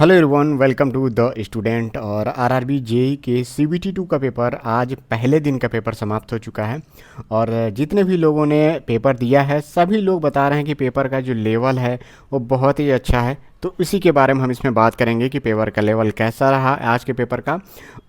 Hello everyone, welcome to the student. और RRB JE के CBT 2 का पेपर आज पहले दिन का पेपर समाप्त हो चुका है। और जितने भी लोगों ने पेपर दिया है सभी लोग बता रहे हैं कि पेपर का जो लेवल है वो बहुत ही अच्छा है। तो इसी के बारे में हम इसमें बात करेंगे कि पेपर का लेवल कैसा रहा आज के पेपर का।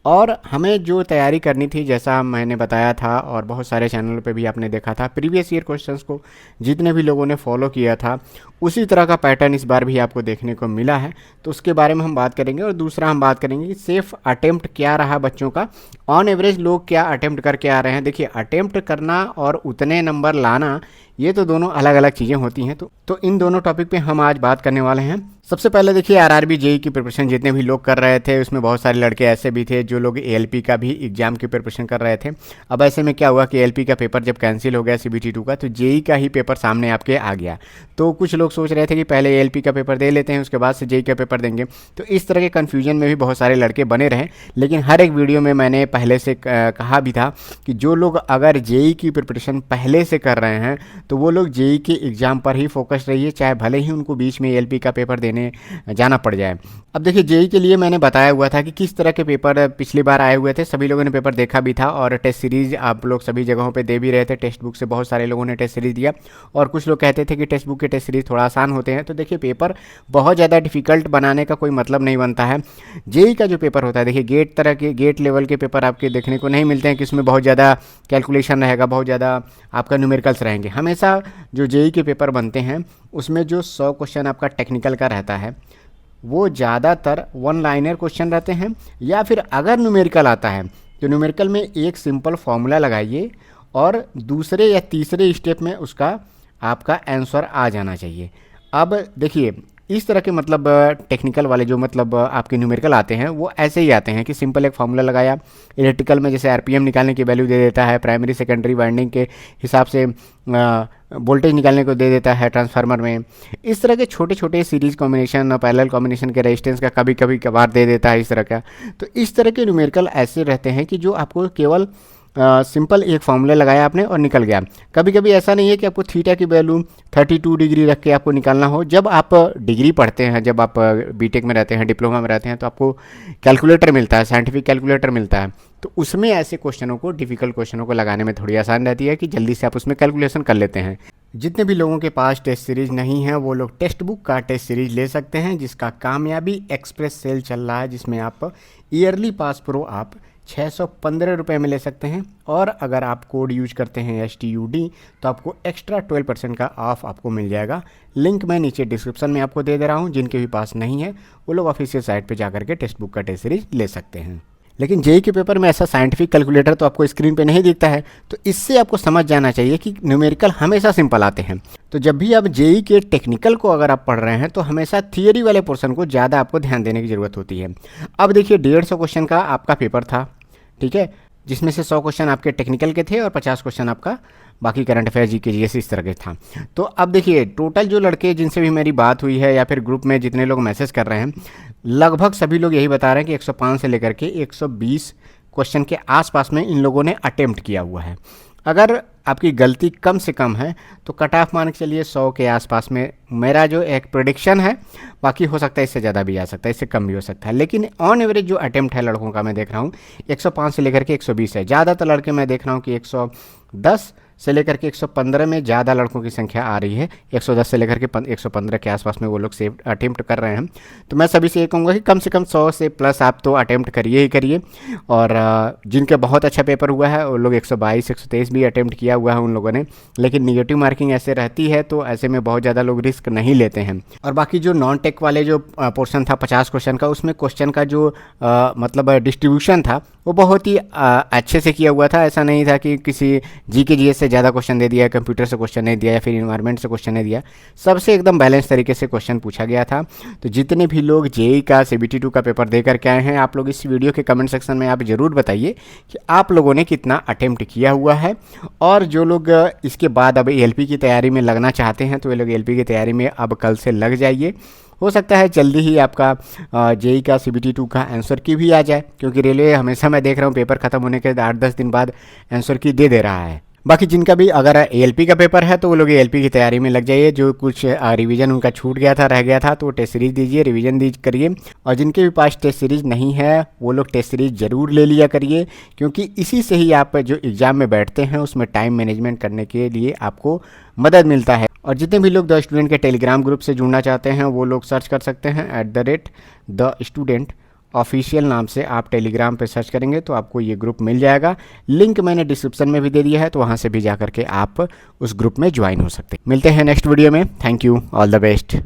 और हमें जो तैयारी करनी थी, जैसा मैंने बताया था और बहुत सारे चैनलों पे भी आपने देखा था, प्रीवियस ईयर क्वेश्चंस को जितने भी लोगों ने फॉलो किया था उसी तरह का पैटर्न इस बार भी आपको देखने को मिला है। तो उसके बारे में हम बात करेंगे। और दूसरा हम बात करेंगे कि सेफ अटेम्प्ट क्या रहा बच्चों का, ऑन एवरेज लोग क्या अटेम्प्ट करके आ रहे हैं। देखिए, अटेम्प्ट करना और उतने नंबर लाना ये तो दोनों अलग अलग चीज़ें होती हैं। तो इन दोनों टॉपिक पे हम आज बात करने वाले हैं। सबसे पहले देखिए, आरआरबी जेई की प्रिपरेशन जितने भी लोग कर रहे थे उसमें बहुत सारे लड़के ऐसे भी थे जो लोग एएलपी का भी एग्जाम की प्रिपरेशन कर रहे थे। अब ऐसे में क्या हुआ कि एएलपी का पेपर जब कैंसिल हो गया सीबीटी 2 का, तो जेई का ही पेपर सामने आपके आ गया। तो कुछ लोग सोच रहे थे कि पहले एएलपी का पेपर दे लेते हैं उसके बाद से जेई का पेपर देंगे। तो इस तरह के कन्फ्यूजन में भी बहुत सारे लड़के बने रहे। लेकिन हर एक वीडियो में मैंने पहले से कहा भी था कि जो लोग अगर जेई की प्रिपरेशन पहले से कर रहे हैं तो वो लोग जेई के एग्ज़ाम पर ही फोकस रहिए, चाहे भले ही उनको बीच में एएलपी का पेपर देने जाना पड़ जाए। अब देखिए, जेई के लिए मैंने बताया हुआ था कि किस तरह के पेपर पिछली बार आए हुए थे। सभी लोगों ने पेपर देखा भी था और टेस्ट सीरीज आप लोग सभी जगहों पे दे भी रहे थे। टेक्स्ट बुक से बहुत सारे लोगों ने टेस्ट सीरीज दिया और कुछ लोग कहते थे कि टेक्स्ट बुक के टेस्ट सीरीज थोड़ा आसान होते हैं। तो देखिए, पेपर बहुत ज़्यादा डिफिकल्ट बनाने का कोई मतलब नहीं बनता है। जेई का जो पेपर होता है, देखिए गेट लेवल के पेपर आपके देखने को नहीं मिलते हैं कि उसमें बहुत ज़्यादा कैलकुलेशन रहेगा, बहुत ज़्यादा आपका न्यूमेरिकल्स रहेंगे। हमेशा जो जेई के पेपर बनते हैं उसमें जो 100 क्वेश्चन आपका टेक्निकल का रहता है वो ज़्यादातर वन लाइनर क्वेश्चन रहते हैं, या फिर अगर न्यूमेरिकल आता है तो न्यूमेरिकल में एक सिंपल फॉर्मूला लगाइए और दूसरे या तीसरे स्टेप में उसका आपका आंसर आ जाना चाहिए। अब देखिए, इस तरह के मतलब टेक्निकल वाले जो मतलब आपके न्यूमेरिकल आते हैं वो ऐसे ही आते हैं कि सिंपल एक फार्मूला लगाया। इलेक्ट्रिकल में जैसे आरपीएम निकालने की वैल्यू दे देता है, प्राइमरी सेकेंडरी वाइंडिंग के हिसाब से वोल्टेज निकालने को दे देता है ट्रांसफार्मर में। इस तरह के छोटे छोटे सीरीज कॉम्बिनेशन, पैरेलल कॉम्बिनेशन के रेजिस्टेंस का कभी कभी कभार दे देता है इस तरह का। तो इस तरह के न्यूमेरिकल ऐसे रहते हैं कि जो आपको केवल सिंपल एक फार्मूला लगाया आपने और निकल गया। कभी कभी ऐसा नहीं है कि आपको थीटा की वैल्यू 32 डिग्री रख के आपको निकालना हो। जब आप डिग्री पढ़ते हैं, जब आप बीटेक में रहते हैं, डिप्लोमा में रहते हैं, तो आपको कैलकुलेटर मिलता है, साइंटिफिक कैलकुलेटर मिलता है। तो उसमें ऐसे क्वेश्चनों को, डिफिकल्ट क्वेश्चनों को लगाने में थोड़ी आसान रहती है कि जल्दी से आप उसमें कैलकुलेशन कर लेते हैं। जितने भी लोगों के पास टेस्ट सीरीज नहीं है वो लोग टेक्स्ट बुक का टेस्ट सीरीज ले सकते हैं, जिसका कामयाबी एक्सप्रेस सेल चल रहा है, जिसमें आप ईयरली पास प्रो आप 615 रुपये में ले सकते हैं। और अगर आप कोड यूज करते हैं STUD तो आपको एक्स्ट्रा 12% का ऑफ आपको मिल जाएगा। लिंक मैं नीचे डिस्क्रिप्शन में आपको दे दे रहा हूँ। जिनके भी पास नहीं है वो लोग ऑफिशियल साइट पे जाकर के टेक्स्ट बुक का टेस्ट सीरीज ले सकते हैं। लेकिन जेई के पेपर में ऐसा साइंटिफिक कैलकुलेटर तो आपको स्क्रीन पे नहीं दिखता है। तो इससे आपको समझ जाना चाहिए कि न्यूमेरिकल हमेशा सिंपल आते हैं। तो जब भी आप जेई के टेक्निकल को अगर आप पढ़ रहे हैं तो हमेशा थियरी वाले पोर्शन को ज़्यादा आपको ध्यान देने की ज़रूरत होती है। अब देखिए, 150 क्वेश्चन का आपका पेपर था, ठीक है, जिसमें से 100 क्वेश्चन आपके टेक्निकल के थे और 50 क्वेश्चन आपका बाकी करंट अफेयर जीके जीएस इस तरह के था। तो अब देखिए, टोटल जो लड़के जिनसे भी मेरी बात हुई है या फिर ग्रुप में जितने लोग मैसेज कर रहे हैं, लगभग सभी लोग यही बता रहे हैं कि 105 से लेकर के 120 क्वेश्चन के आसपास में इन लोगों ने अटेम्प्ट किया हुआ है। अगर आपकी गलती कम से कम है तो कट ऑफ मान के चलिए 100 के आसपास में मेरा जो एक प्रेडिक्शन है। बाकी हो सकता है इससे ज़्यादा भी आ सकता है, इससे कम भी हो सकता है। लेकिन ऑन एवरेज जो अटेम्प्ट है लड़कों का मैं देख रहा हूँ 105 से लेकर के 120 है। ज़्यादातर लड़के मैं देख रहा हूँ कि 110 से लेकर के 115 में ज़्यादा लड़कों की संख्या आ रही है। 110 से लेकर के 115 के आसपास में वो लोग सेव अटेम्प्ट कर रहे हैं। तो मैं सभी से ये कहूँगा कि कम से कम 100 से प्लस आप तो अटेम्प्ट करिए ही करिए। और जिनके बहुत अच्छा पेपर हुआ है वो लोग 122 123 भी अटेम्प्ट किया हुआ है उन लोगों ने। लेकिन निगेटिव मार्किंग ऐसे रहती है तो ऐसे में बहुत ज़्यादा लोग रिस्क नहीं लेते हैं। और बाकी जो नॉन टेक वाले जो पोर्शन था 50 क्वेश्चन का, उसमें क्वेश्चन का जो मतलब डिस्ट्रीब्यूशन था वो बहुत ही अच्छे से किया हुआ था। ऐसा नहीं था कि किसी जीके जीएस से ज़्यादा क्वेश्चन दे दिया, कंप्यूटर से क्वेश्चन नहीं दिया या फिर इन्वायरमेंट से क्वेश्चन नहीं दिया। सबसे एकदम बैलेंस तरीके से क्वेश्चन पूछा गया था। तो जितने भी लोग जेई का सीबीटी 2 का पेपर दे करके आए हैं, आप लोग इस वीडियो के कमेंट सेक्शन में आप ज़रूर बताइए कि आप लोगों ने कितना अटेम्प्ट किया हुआ है। और जो लोग इसके बाद अब एएलपी की तैयारी में लगना चाहते हैं तो ये लोग एएलपी की तैयारी में अब कल से लग जाइए। हो सकता है जल्दी ही आपका जेई का सीबीटी 2 का आंसर की भी आ जाए, क्योंकि रेलवे हमेशा मैं देख रहा हूँ पेपर ख़त्म होने के 8-10 दिन बाद आंसर की दे रहा है। बाकी जिनका भी अगर एएलपी का पेपर है तो वो लोग एएलपी की तैयारी में लग जाइए। जो कुछ रिवीजन उनका छूट गया था, रह गया था, तो टेस्ट सीरीज दीजिए, रिवीजन करिए। और जिनके भी पास टेस्ट सीरीज नहीं है वो लोग टेस्ट सीरीज ज़रूर ले लिया करिए, क्योंकि इसी से ही आप जो एग्ज़ाम में बैठते हैं उसमें टाइम मैनेजमेंट करने के लिए आपको मदद मिलता है। और जितने भी लोग द स्टूडेंट के टेलीग्राम ग्रुप से जुड़ना चाहते हैं वो लोग सर्च कर सकते हैं @द ऑफिशियल नाम से। आप टेलीग्राम पे सर्च करेंगे तो आपको ये ग्रुप मिल जाएगा। लिंक मैंने डिस्क्रिप्शन में भी दे दिया है, तो वहाँ से भी जा करके आप उस ग्रुप में ज्वाइन हो सकते हैं। मिलते हैं नेक्स्ट वीडियो में। Thank you, all the best.